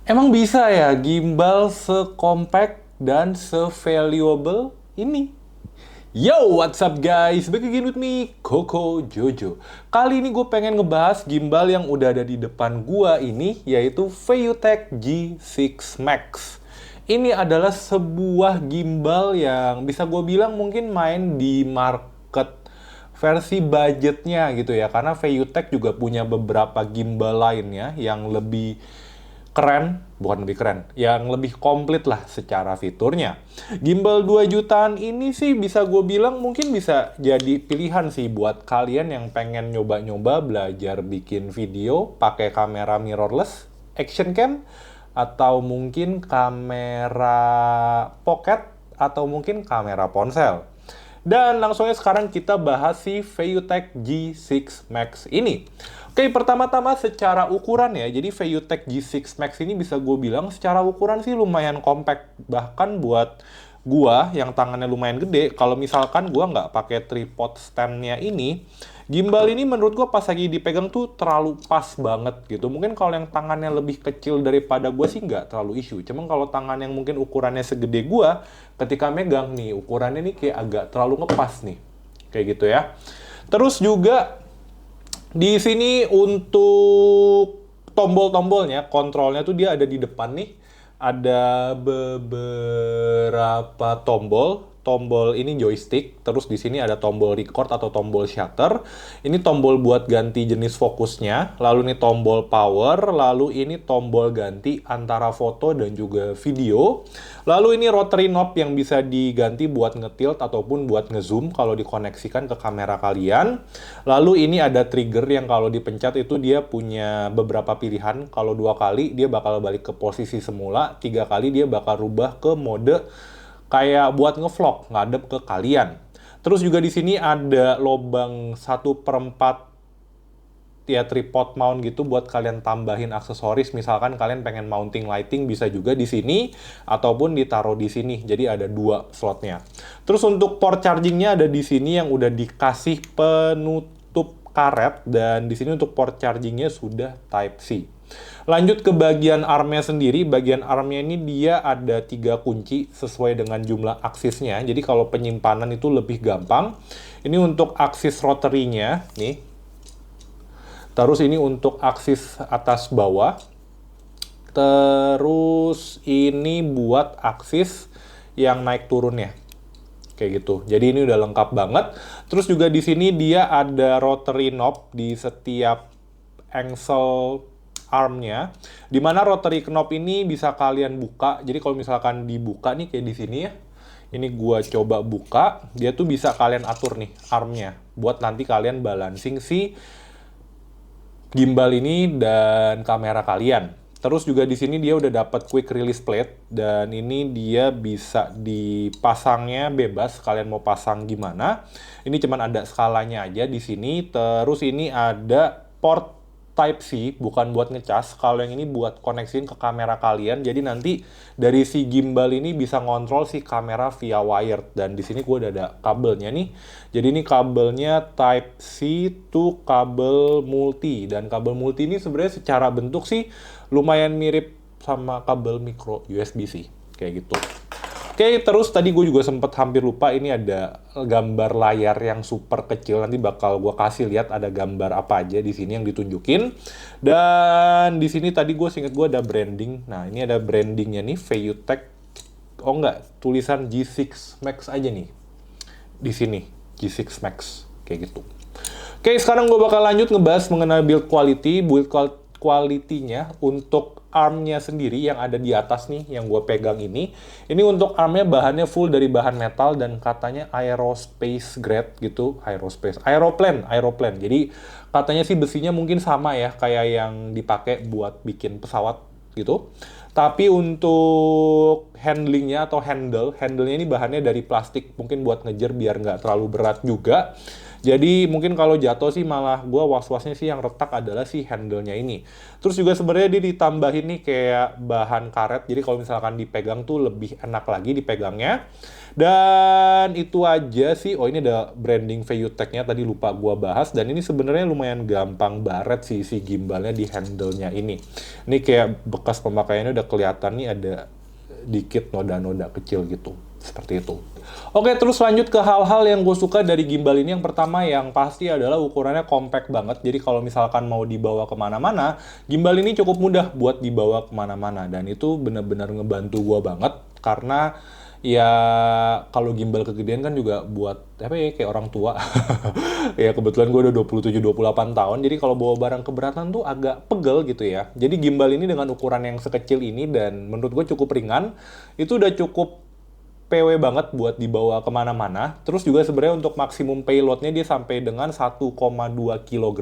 Emang bisa ya gimbal secompact dan se-valuable ini? Yo, what's up guys? Back again with me, Koko Jojo. Kali ini gue pengen ngebahas gimbal yang udah ada di depan gua ini, yaitu VUTech G6 Max. Ini adalah sebuah gimbal yang bisa gue bilang mungkin main di market versi budgetnya gitu ya, karena VUTech juga punya beberapa gimbal lainnya yang lebih keren, bukan lebih keren, yang lebih komplit lah secara fiturnya. Gimbal 2 jutaan ini sih bisa gue bilang mungkin bisa jadi pilihan sih buat kalian yang pengen nyoba-nyoba belajar bikin video pakai kamera mirrorless, action cam, atau mungkin kamera pocket, atau mungkin kamera ponsel. Dan langsung aja sekarang kita bahas si VUTech G6 Max ini. Oke, pertama-tama secara ukuran ya. Jadi VUTech G6 Max ini bisa gue bilang secara ukuran sih lumayan compact. Bahkan buat gua yang tangannya lumayan gede, kalau misalkan gua nggak pakai tripod stand-nya ini, gimbal ini menurut gua pas lagi dipegang tuh terlalu pas banget gitu. Mungkin kalau yang tangannya lebih kecil daripada gua sih nggak terlalu isu. Cuman kalau tangan yang mungkin ukurannya segede gua, ketika megang nih, ukurannya nih kayak agak terlalu ngepas nih. Kayak gitu ya. Terus juga di sini untuk tombol-tombolnya, kontrolnya tuh dia ada di depan nih. Ada beberapa tombol. Tombol ini joystick, terus di sini ada tombol record atau tombol shutter. Ini tombol buat ganti jenis fokusnya, lalu ini tombol power, lalu ini tombol ganti antara foto dan juga video. Lalu ini rotary knob yang bisa diganti buat ngetilt ataupun buat ngezoom kalau dikoneksikan ke kamera kalian. Lalu ini ada trigger yang kalau dipencet itu dia punya beberapa pilihan. Kalau 2 kali dia bakal balik ke posisi semula, 3 kali dia bakal rubah ke mode kayak buat ngevlog, ngadep ke kalian. Terus juga di sini ada lobang 1/4 ya tripod mount gitu buat kalian tambahin aksesoris. Misalkan kalian pengen mounting lighting bisa juga di sini ataupun ditaruh di sini. Jadi ada 2 slotnya. Terus untuk port chargingnya ada di sini yang udah dikasih penutup karet, dan di sini untuk port chargingnya sudah Type C. Lanjut ke bagian armnya sendiri. Bagian armnya ini dia ada 3 kunci sesuai dengan jumlah aksisnya. Jadi kalau penyimpanan itu lebih gampang. Ini untuk aksis rotary-nya nih. Terus ini untuk aksis atas bawah. Terus ini buat aksis yang naik turunnya. Kayak gitu. Jadi ini udah lengkap banget. Terus juga di sini dia ada rotary knob di setiap angsle armnya, dimana rotary knob ini bisa kalian buka. Jadi kalau misalkan dibuka nih kayak di sini ya, ini gua coba buka, dia tuh bisa kalian atur nih armnya buat nanti kalian balancing si gimbal ini dan kamera kalian. Terus juga di sini dia udah dapat quick release plate, dan ini dia bisa dipasangnya bebas, kalian mau pasang gimana. Ini cuman ada skalanya aja di sini. Terus ini ada port Type C, bukan buat ngecas. Kalau yang ini buat koneksiin ke kamera kalian. Jadi nanti dari si gimbal ini bisa ngontrol si kamera via wired. Dan di sini gue udah ada kabelnya nih. Jadi ini kabelnya Type C to kabel multi. Dan kabel multi ini sebenarnya secara bentuk sih lumayan mirip sama kabel micro USB-C. Kayak gitu. Oke, terus tadi gue juga sempet hampir lupa, ini ada gambar layar yang super kecil. Nanti bakal gue kasih lihat ada gambar apa aja di sini yang ditunjukin. Dan di sini tadi gue seinget gue ada branding. Nah, ini ada brandingnya nih, VUTech. Oh enggak, tulisan G6 Max aja nih. Di sini, G6 Max. Kayak gitu. Oke, sekarang gue bakal lanjut ngebahas mengenai build quality. Build quality-nya untuk armnya sendiri yang ada di atas nih, yang gue pegang ini. Ini untuk armnya bahannya full dari bahan metal dan katanya aerospace grade gitu. Aeroplane. Jadi katanya sih besinya mungkin sama ya kayak yang dipakai buat bikin pesawat gitu. Tapi untuk handlingnya atau handle-nya ini bahannya dari plastik, mungkin buat ngejar biar nggak terlalu berat juga. Jadi mungkin kalau jatuh sih malah gue was-wasnya sih yang retak adalah si handle-nya ini. Terus juga sebenarnya dia ditambahin nih kayak bahan karet, jadi kalau misalkan dipegang tuh lebih enak lagi dipegangnya. Dan itu aja sih. Oh, ini ada branding VUTech-nya tadi lupa gua bahas, dan ini sebenarnya lumayan gampang baret sih si gimbalnya di handle-nya ini. Ini kayak bekas pemakaiannya udah kelihatan nih, ada dikit noda-noda kecil gitu. Seperti itu. Oke, terus lanjut ke hal-hal yang gue suka dari gimbal ini. Yang pertama yang pasti adalah ukurannya compact banget. Jadi kalau misalkan mau dibawa kemana-mana, gimbal ini cukup mudah buat dibawa kemana-mana. Dan itu benar-benar ngebantu gue banget. Karena ya kalau gimbal kegedean kan juga buat apa ya, kayak orang tua. Ya kebetulan gue udah 27-28 tahun. Jadi kalau bawa barang keberatan tuh agak pegel gitu ya. Jadi gimbal ini dengan ukuran yang sekecil ini dan menurut gue cukup ringan, itu udah cukup PW banget buat dibawa kemana-mana. Terus juga sebenarnya untuk maksimum payloadnya dia sampai dengan 1,2 kg.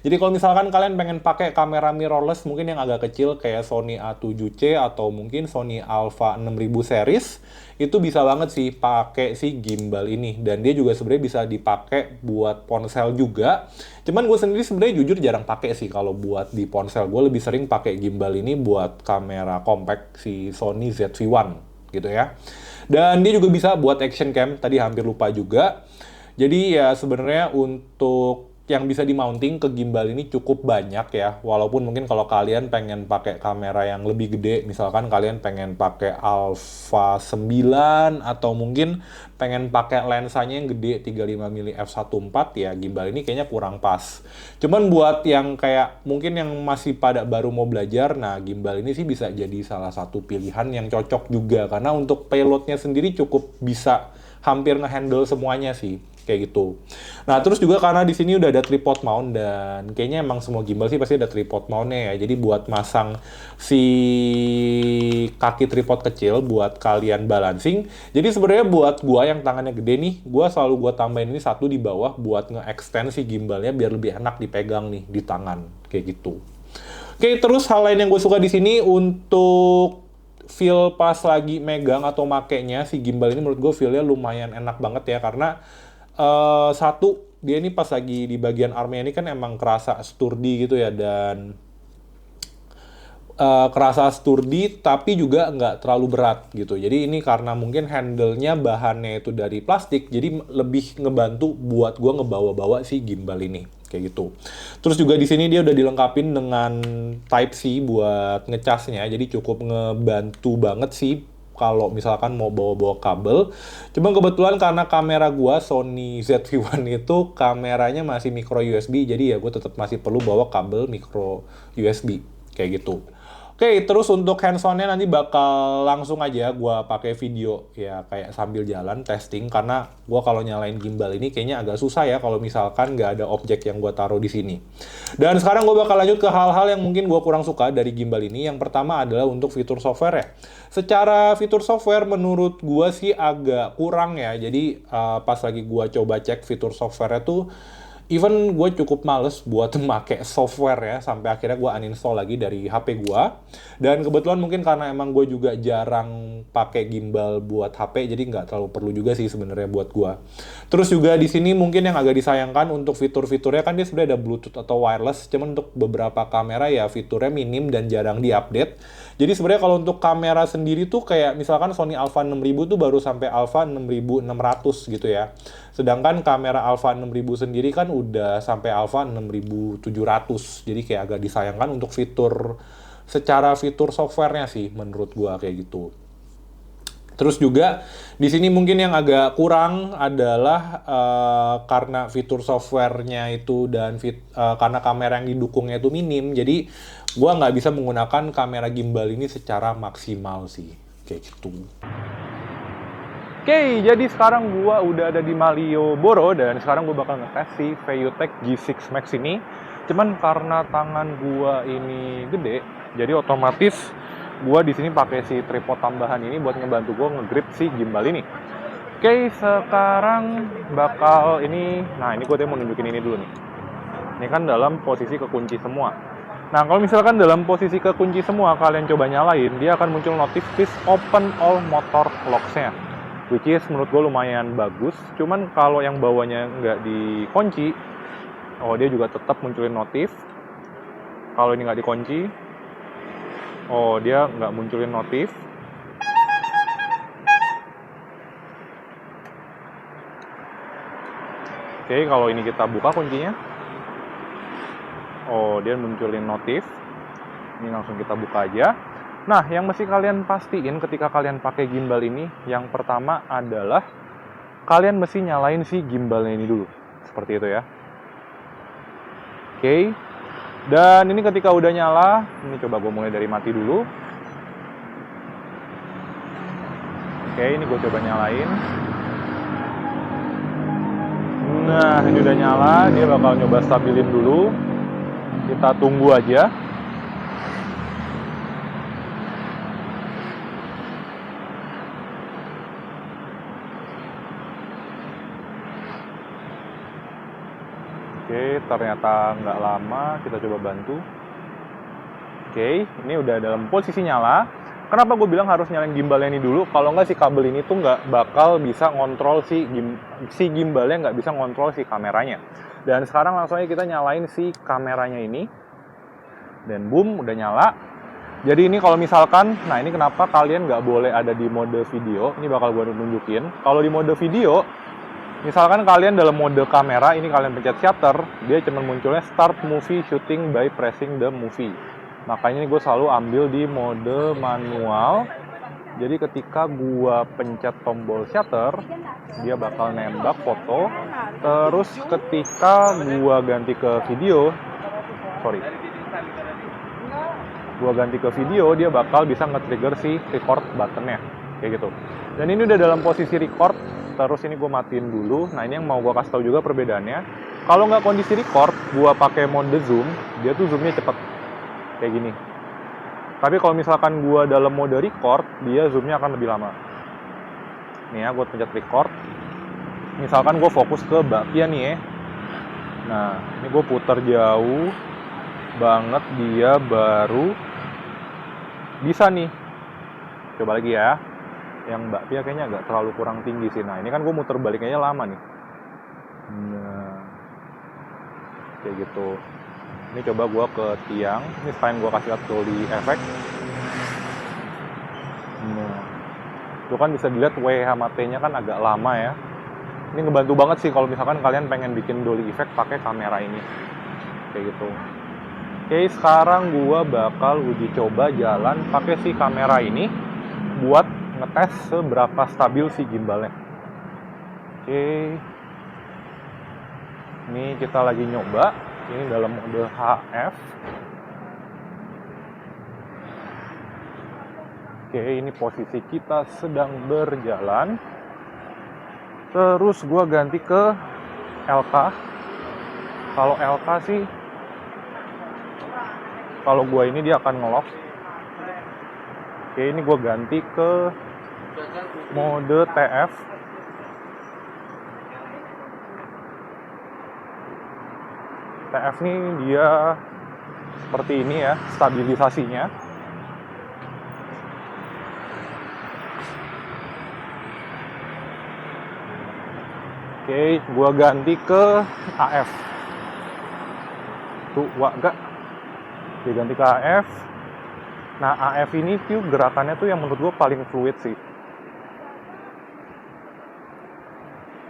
Jadi kalau misalkan kalian pengen pakai kamera mirrorless mungkin yang agak kecil kayak Sony A7C atau mungkin Sony Alpha 6000 series, itu bisa banget sih pakai si gimbal ini. Dan dia juga sebenarnya bisa dipakai buat ponsel juga. Cuman gue sendiri sebenarnya jujur jarang pakai sih kalau buat di ponsel. Gue lebih sering pakai gimbal ini buat kamera compact si Sony ZV-1 gitu ya. Dan dia juga bisa buat action cam, tadi hampir lupa juga. Jadi ya sebenarnya untuk yang bisa di-mounting ke gimbal ini cukup banyak ya. Walaupun mungkin kalau kalian pengen pakai kamera yang lebih gede, misalkan kalian pengen pakai Alpha 9 atau mungkin pengen pakai lensanya yang gede 35mm f1.4, ya gimbal ini kayaknya kurang pas. Cuman buat yang kayak mungkin yang masih pada baru mau belajar, nah gimbal ini sih bisa jadi salah satu pilihan yang cocok juga karena untuk payloadnya sendiri cukup bisa hampir ngehandle semuanya sih. Kayak gitu. Nah, terus juga karena di sini udah ada tripod mount dan kayaknya emang semua gimbal sih pasti ada tripod mountnya ya. Jadi buat masang si kaki tripod kecil buat kalian balancing. Jadi sebenarnya buat gua yang tangannya gede nih, gua selalu gua tambahin ini satu di bawah buat nge-extend si gimbalnya biar lebih enak dipegang nih di tangan kayak gitu. Oke, terus hal lain yang gue suka di sini untuk feel pas lagi megang atau makainya si gimbal ini menurut gue feel-nya lumayan enak banget ya karena satu, dia ini pas lagi di bagian armnya ini kan emang kerasa sturdy gitu ya, dan kerasa sturdy tapi juga nggak terlalu berat gitu. Jadi ini karena mungkin handle-nya bahannya itu dari plastik, jadi lebih ngebantu buat gua ngebawa-bawa si gimbal ini kayak gitu. Terus juga di sini dia udah dilengkapin dengan Type C buat ngecasnya, jadi cukup ngebantu banget sih kalau misalkan mau bawa-bawa kabel. Cuma kebetulan karena kamera gua Sony ZV-1 itu kameranya masih micro USB, jadi ya gue tetap masih perlu bawa kabel micro USB kayak gitu. Oke, terus untuk hands-on-nya nanti bakal langsung aja gua pakai video ya kayak sambil jalan testing karena gua kalau nyalain gimbal ini kayaknya agak susah ya kalau misalkan nggak ada objek yang gua taruh di sini. Dan sekarang gua bakal lanjut ke hal-hal yang mungkin gua kurang suka dari gimbal ini. Yang pertama adalah untuk fitur software ya. Secara fitur software menurut gua sih agak kurang ya. Jadi pas lagi gua coba cek fitur software-nya tuh even gue cukup males buat make software ya, sampai akhirnya gue uninstall lagi dari HP gue. Dan kebetulan mungkin karena emang gue juga jarang pakai gimbal buat HP, jadi nggak terlalu perlu juga sih sebenarnya buat gue. Terus juga di sini mungkin yang agak disayangkan untuk fitur-fiturnya kan dia sebenarnya ada Bluetooth atau wireless, cuman untuk beberapa kamera ya fiturnya minim dan jarang diupdate. Jadi sebenarnya kalau untuk kamera sendiri tuh kayak misalkan Sony Alpha 6000 tuh baru sampai Alpha 6600 gitu ya. Sedangkan kamera Alpha 6000 sendiri kan udah sampai Alpha 6700. Jadi kayak agak disayangkan untuk fitur secara fitur softwarenya sih menurut gua kayak gitu. Terus juga di sini mungkin yang agak kurang adalah karena fitur softwarenya itu dan karena kamera yang didukungnya itu minim, jadi gua nggak bisa menggunakan kamera gimbal ini secara maksimal sih, kayak gitu. Oke, jadi sekarang gua udah ada di Malioboro dan sekarang gua bakal ngetes si VUTech G6 Max ini. Cuman karena tangan gua ini gede, jadi otomatis gua di sini pakai si tripod tambahan ini buat ngebantu gua nge-grip si gimbal ini. Oke, sekarang bakal ini, nah ini gua mau nunjukin ini dulu nih. Ini kan dalam posisi kekunci semua. Nah, kalau misalkan dalam posisi kekunci semua kalian coba nyalain, dia akan muncul notif please open all motor locks-nya. which is menurut gue lumayan bagus. Cuman kalau yang bawahnya nggak dikunci, oh dia juga tetap munculin notif. Kalau ini nggak dikunci, oh dia nggak munculin notif. Oke, kalau ini kita buka kuncinya, oh dia munculin notif. Ini langsung kita buka aja. Nah, yang mesti kalian pastiin ketika kalian pakai gimbal ini, yang pertama adalah kalian mesti nyalain si gimbalnya ini dulu. Seperti itu ya. Oke. Dan ini ketika udah nyala, ini coba gue mulai dari mati dulu. Oke, ini gue coba nyalain. Nah, ini udah nyala, dia bakal nyoba stabilin dulu. Kita tunggu aja. Oke, ternyata nggak lama, kita coba bantu. Oke, ini udah dalam posisi nyala. Kenapa gue bilang harus nyalain gimbalnya ini dulu? Kalau nggak si kabel ini tuh nggak bakal bisa ngontrol si gimbalnya, nggak bisa ngontrol si kameranya. Dan sekarang langsung aja kita nyalain si kameranya ini. Dan boom, udah nyala. Jadi ini kalau misalkan, nah ini kenapa kalian nggak boleh ada di mode video. Ini bakal gue tunjukin. Kalau di mode video, misalkan kalian dalam mode kamera, ini kalian pencet shutter, dia cuma munculnya start movie shooting by pressing the movie. Makanya ini gue selalu ambil di mode manual. Jadi ketika gue pencet tombol shutter, dia bakal nembak foto. Terus ketika gue ganti ke video, dia bakal bisa nge-trigger si record buttonnya. Kayak gitu. Dan ini udah dalam posisi record. Terus ini gue matiin dulu. Nah ini yang mau gue kasih tahu juga perbedaannya. Kalau nggak kondisi record, gue pakai mode zoom, dia tuh zoomnya cepet kayak gini. Tapi kalau misalkan gue dalam mode record, dia zoomnya akan lebih lama. Nih ya, gue pencet record. Misalkan gue fokus ke bakpia nih ya. Nah ini gue putar jauh banget, dia baru bisa nih. Coba lagi ya. Yang bakpia kayaknya agak terlalu kurang tinggi sih. Nah ini kan gue muter baliknya lama nih. Nah kayak gitu. Ini coba gue ke tiang. Ini sekalian gue kasih lihat Dolby Effect. Nah itu kan bisa dilihat WHMT-nya kan agak lama ya. Ini ngebantu banget sih kalau misalkan kalian pengen bikin Dolby Effect pakai kamera ini. Kayak gitu. Oke, sekarang gue bakal uji coba jalan pakai si kamera ini buat ngetes seberapa stabil si gimbalnya. Oke. Ini kita lagi nyoba. Ini dalam mode HF. Oke, ini posisi kita sedang berjalan. Terus gue ganti ke LK. Kalau LK sih, kalau gue ini dia akan nge-lock. Oke, ini gue ganti ke mode TF. TF nih dia seperti ini ya stabilisasinya. Oke, gue ganti ke AF. Tuh, wah gak. Dia ganti ke AF. Nah, AF ini tuh gerakannya tuh yang menurut gue paling fluid sih.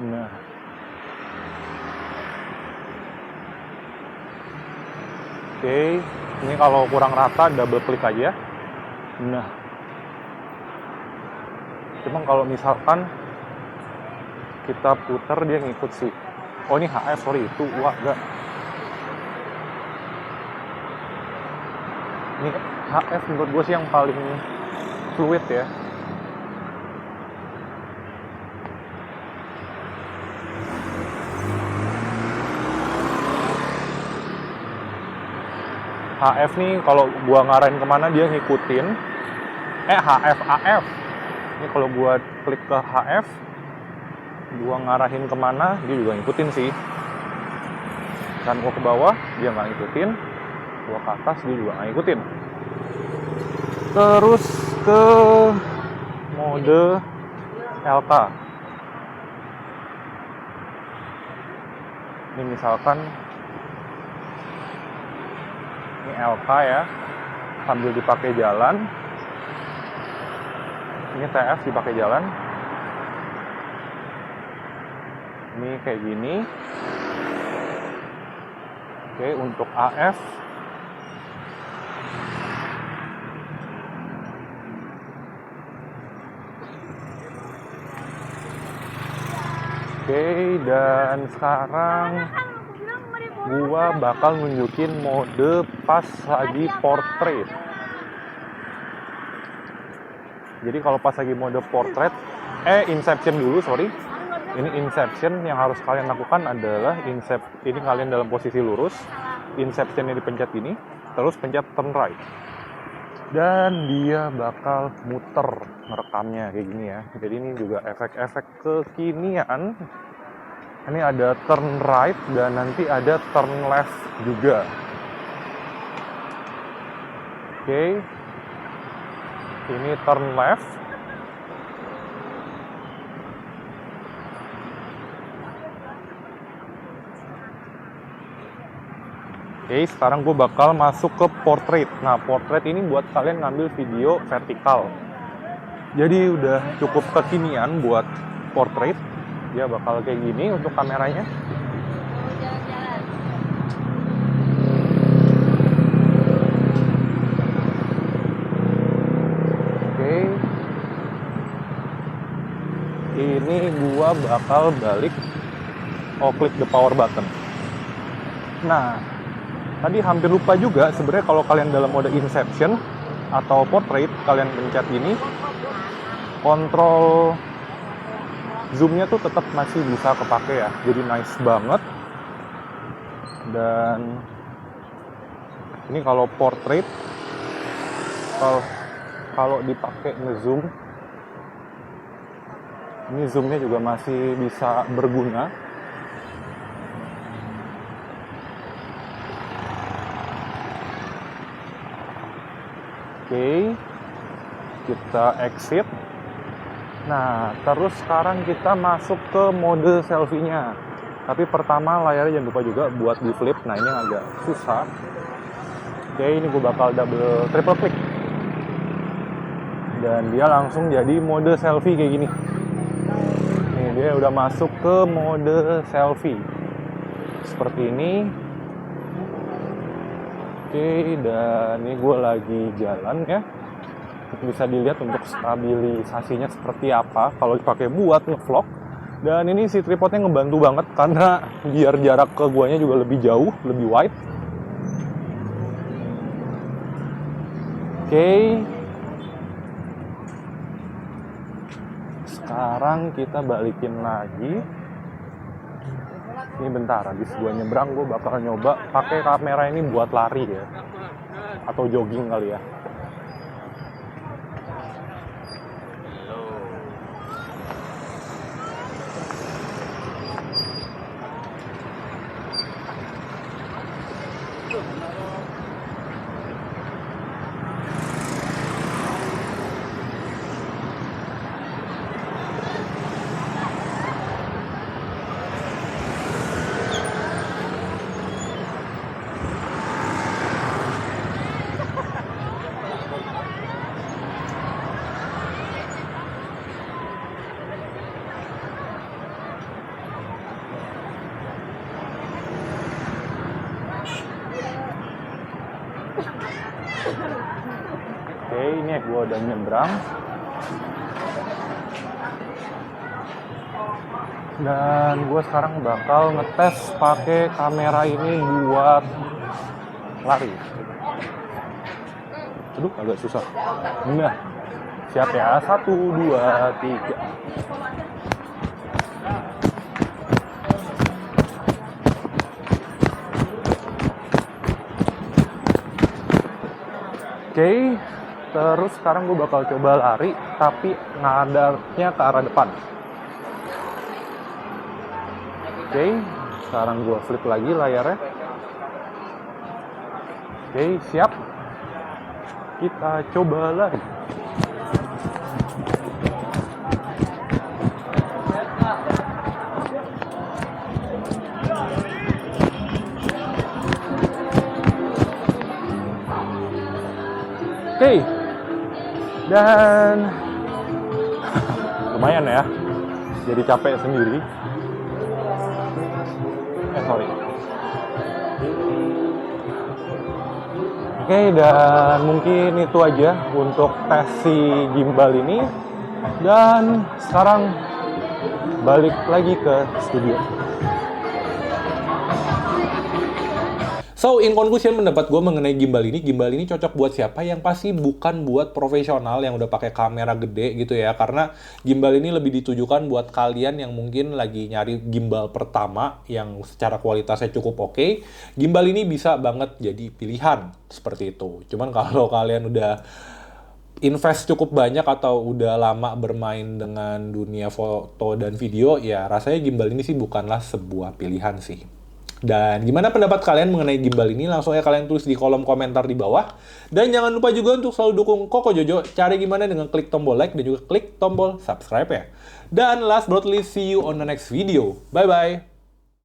Nah. Oke, ini kalau kurang rata double klik aja. Nah. Cuma kalau misalkan kita putar dia ngikut sih. Oh ini HF, sorry itu wah enggak. Ini HF menurut gue sih yang paling fluid ya. HF nih kalau gua ngarahin kemana dia ngikutin. HF AF. Ini kalau gua klik ke HF, gua ngarahin kemana dia juga ngikutin sih. Dan gua ke bawah dia nggak ngikutin, gua ke atas dia juga nggak ngikutin. Terus ke mode LK. Ini misalkan ini LK ya, sambil dipakai jalan. Ini TF dipakai jalan. Ini kayak gini. Oke, untuk AF oke, dan sekarang gua bakal nunjukin mode pas lagi portrait. Jadi kalau pas lagi mode portrait, inception dulu, sorry. Ini inception, yang harus kalian lakukan adalah ini kalian dalam posisi lurus, inceptionnya dipencet ini, terus pencet turn right. Dan dia bakal muter merekamnya kayak gini ya. Jadi ini juga efek-efek kekinian. Ini ada turn right dan nanti ada turn left juga. Oke. Ini turn left. Oke, sekarang gue bakal masuk ke portrait. Nah, portrait ini buat kalian ngambil video vertikal. Jadi udah cukup kekinian buat portrait. Dia bakal kayak gini untuk kameranya. Oke. Ini gua bakal balik. Klik the power button. Nah, tadi hampir lupa juga, sebenarnya kalau kalian dalam mode inception atau portrait, kalian pencet ini, kontrol zoomnya tuh tetap masih bisa kepake ya, jadi nice banget. Dan ini kalau portrait, kalau dipakai ngezoom, ini zoomnya juga masih bisa berguna. Oke, kita exit. Nah, terus sekarang kita masuk ke mode selfie-nya. Tapi pertama layarnya jangan lupa juga buat di flip. Nah, ini agak susah. Oke, ini gue bakal triple klik. Dan dia langsung jadi mode selfie kayak gini. Nih, dia udah masuk ke mode selfie. Seperti ini. Oke, dan ini gue lagi jalan ya. Bisa dilihat untuk stabilisasinya seperti apa kalau dipakai buat ngevlog. Dan ini si tripodnya ngebantu banget karena biar jarak ke guanya juga lebih jauh, lebih wide. Oke. Sekarang kita balikin lagi. Ini bentar, habis gue nyebrang, gue bakal nyoba pakai kamera ini buat lari ya. Atau jogging kali ya. Oke, ini gue udah nyebrang. Dan gue sekarang bakal ngetes pakai kamera ini buat lari. Aduh, agak susah. Nah, siap ya. 1, 2, 3. Oke, terus sekarang gue bakal coba lari, tapi ngadarnya ke arah depan. Oke, sekarang gue flip lagi layarnya. Oke, siap. Kita coba lari. Oke. Dan lumayan ya. Jadi capek sendiri. Sorry. Oke, dan mungkin itu aja untuk tes si gimbal ini. Dan sekarang balik lagi ke studio. So, in conclusion, pendapat gue mengenai gimbal ini cocok buat siapa yang pasti bukan buat profesional yang udah pakai kamera gede gitu ya. Karena gimbal ini lebih ditujukan buat kalian yang mungkin lagi nyari gimbal pertama yang secara kualitasnya cukup oke. Gimbal ini bisa banget jadi pilihan seperti itu. Cuman kalau kalian udah invest cukup banyak atau udah lama bermain dengan dunia foto dan video, ya rasanya gimbal ini sih bukanlah sebuah pilihan sih. Dan gimana pendapat kalian mengenai gimbal ini? Langsung aja kalian tulis di kolom komentar di bawah. Dan jangan lupa juga untuk selalu dukung Koko Jojo. Cari gimana dengan klik tombol like dan juga klik tombol subscribe ya. Dan last but not least, see you on the next video. Bye-bye!